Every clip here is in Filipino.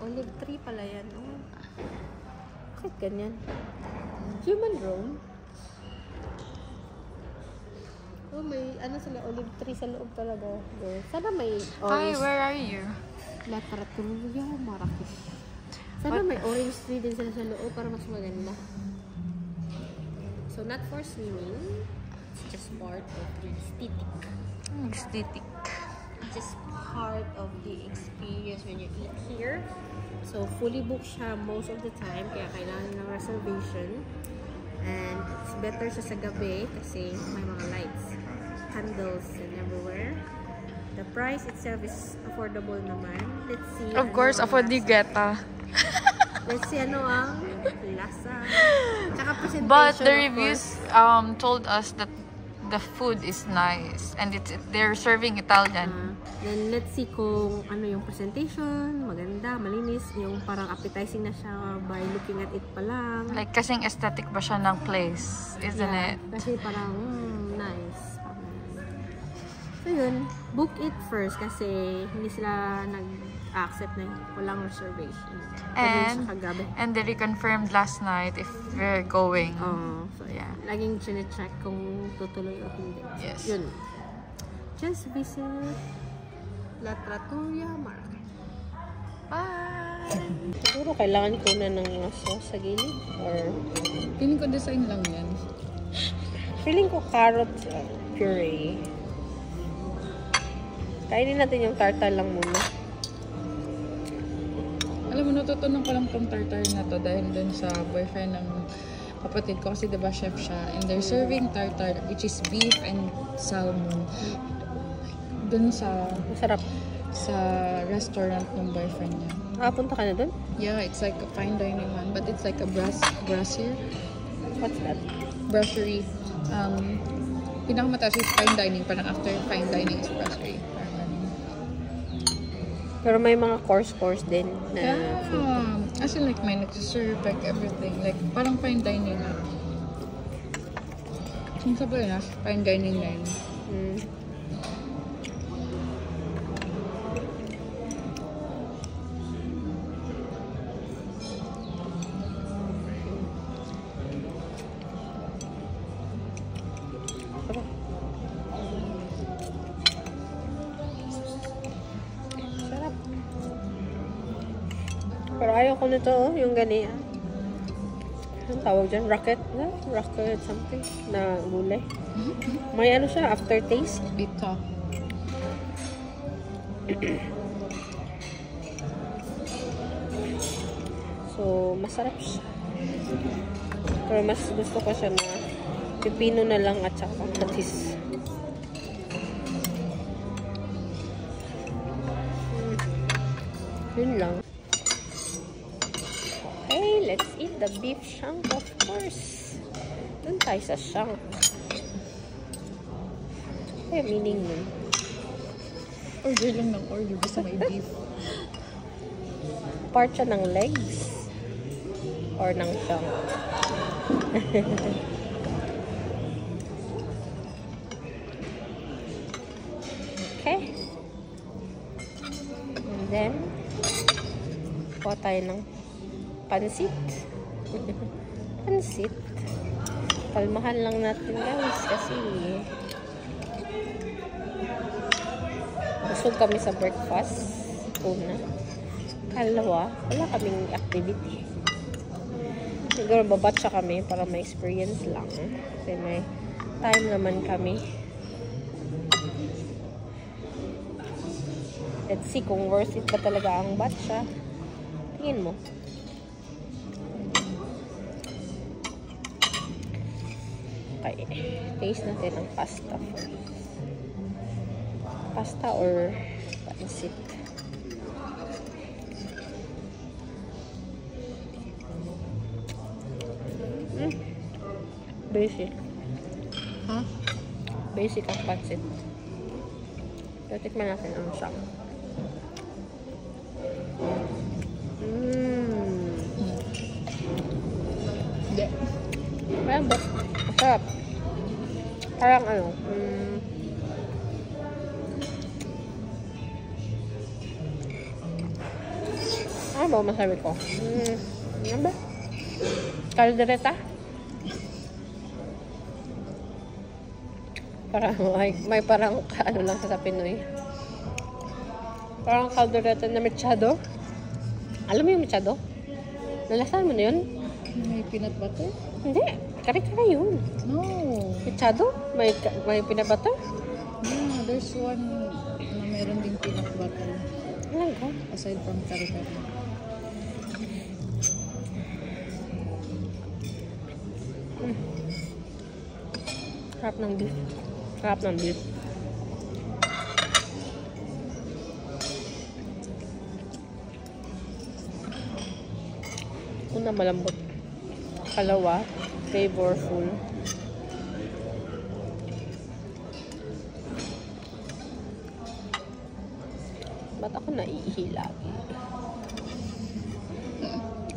Olive tree pala yan. Oh. Bakit ganyan? Human Rome. Oh, may ano sila, olive tree sa loob talaga. Sana may Hi, orange. where are you? La Trattoria Marrakesh. Sana may orange tree din sila sa loob para mas maganda. So, not for swimming. It's just part of the aesthetic. Aesthetic. It's just part of the experience when you eat here. So, fully booked siya most of the time. Kaya kailangan ng reservation. And it's better siya sa gabi kasi may mga lights, candles, and everywhere. The price itself is affordable naman. Let's see. Of course, affordable. Let's see ano ang lasa. Tsaka presentation. But the reviews told us that the food is nice and they're serving Italian. Then let's see kung ano yung presentation, maganda, malinis, yung parang appetizing na siya by looking at it pa lang. Like kasing aesthetic ba siya ng place, isn't it? Kasi parang nice. So yun, book it first kasi hindi sila nag-accept na walang reservation. And they reconfirmed last night if we're going. So yeah, laging chine-check kung tutuloy o hindi. Yes. Yun. Just visit La Trattoria Marrakesh. Bye! Siguro kailangan ko na ng sauce sa gilid or Feeling ko design lang yan. feeling ko carrot puree. Kainin natin yung tartar lang muna. Alam mo, natutunan ko lang tong tartar na to dahil dun sa boyfriend ng kapatid ko kasi diba chef siya and they're serving tartar which is beef and salmon dun sa Masarap. sa restaurant ng boyfriend niya. Punta ka na dun? Yeah, it's like a fine dining one but it's like a brasserie. What's that? Brasserie. Pinakamataas is fine dining, parang after fine dining is brasserie. Pero may mga course din na food. As in like may nagsiserve like everything. Like parang fine dining na. Kung sabi na, fine dining na yun. Pero ayaw ko nito, yung ganyan. Ang tawag dyan? Rocket? Rocket something na gulay. May ano siya, aftertaste. Bitter. So, masarap siya. Pero mas gusto ko siya na pipino na lang at saka patis. Yun lang. Okay, let's eat the beef shank, of course. Doon tayo sa shank. Kaya meaning nun. Order lang ng order. Basta may beef. Part siya ng legs or ng shank. Okay. And then, kuha tayo ng pansit. Pansit. Kalmahan lang natin guys kasi busog kami sa breakfast. Una. Kalawa, wala kaming activity. Siguro babatsa kami para may experience lang. Kasi may time naman kami. Let's see kung worth it ba talaga ang batsa. Tingin mo. Okay. Taste natin ang pasta first. Pasta or pansit? Basic. Huh? Basic ang pansit. So, tikman natin ang shank. Hindi. Parang masarap. Parang ano, Ano ba masabi ko? Ano ba? Caldereta? Parang may parang ano lang sa Pinoy. Parang caldereta na mechado. Alam mo yung mechado? Nalasahan mo na yun? May peanut butter? Hindi. Kare-kare yun. No. Mechado? May peanut butter? Yeah, there's one na meron ding peanut butter. Talaga? Aside from kare-kare. Sarap ng beef. Sarap ng beef. Una, malambot. Kalawa, flavorful. Ba't ako naiihi lagi?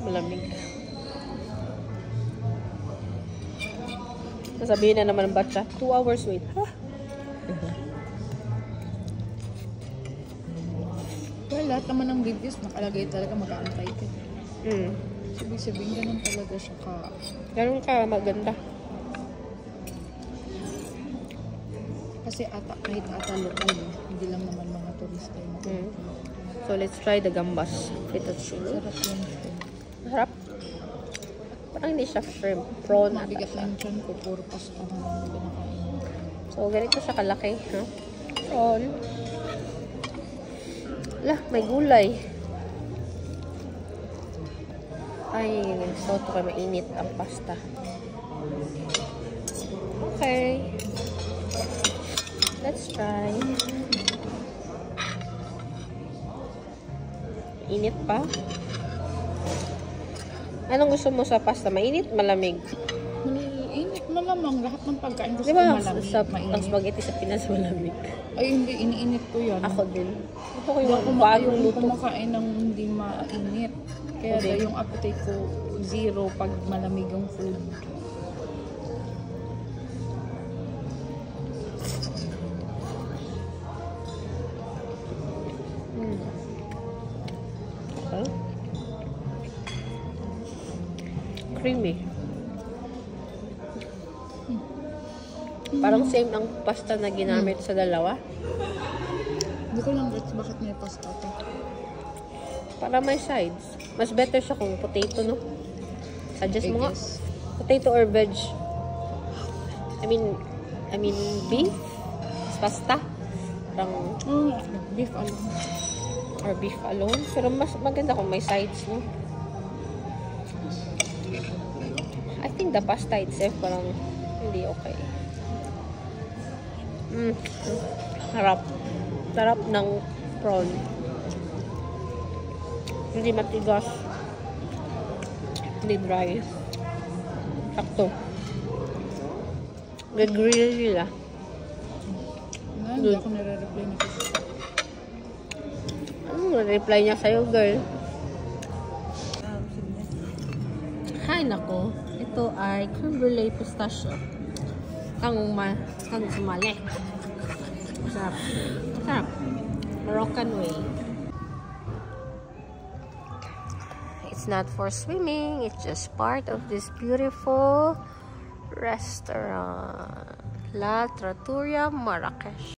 Malamig. Sasabihin na naman ng batcha, 2 hours wait. Ha? Well, lahat naman ng videos nakalagay talaga mag-aantay ka. Ibig sabihin, ganun talaga siya ka. Ganun ka maganda. Kasi kahit lokal, hindi lang naman mga turista yun. So, let's try the gambas. Fettuccine. Sarap yan siya. Sarap. Parang hindi siya shrimp. Prawn ata Mabigat siya. na yung tiyan ko, puro pasta na pinakain. So, ganito siya kalaki. Huh? Prawn. Lah, may gulay. Ay, soto kayo mainit ang pasta. Okay. Let's try. Init pa. Anong gusto mo sa pasta? Mainit? Malamig? Init malamang. Lahat ng pagkain gusto Diba, ko malamig. ang spaghetti sa Pinas malamig. Ay, hindi. Iniinit ko yan. Ako din. Gusto ko Hindi ako yung bagong luto. kumakain ng hindi mainit. Kaya Okay. yung appetite ko, 0 pag malamig yung food. Okay. Creamy. Parang same ang pasta na ginamit sa dalawa. Hindi ko lang gets bakit may pasta to. Para may sides. Mas better siya kung potato, no? Suggest mo nga. guess. Potato or veg? I mean beef? Pasta? Parang, Beef alone. or beef alone. Pero mas maganda kung may sides, no? I think the pasta itself parang hindi okay. Harap. Sarap ng prawn. Hindi matigas. Hindi dry. Sakto. Nag-grill nila. Hindi ako nare-reply ni Chris. Anong reply niya sa'yo, girl? Hay nako. Ito ay creme brulee pistachio. Kang sumali. Sarap. Sarap. Moroccan way. It's not for swimming. It's just part of this beautiful restaurant. La Trattoria Marrakesh.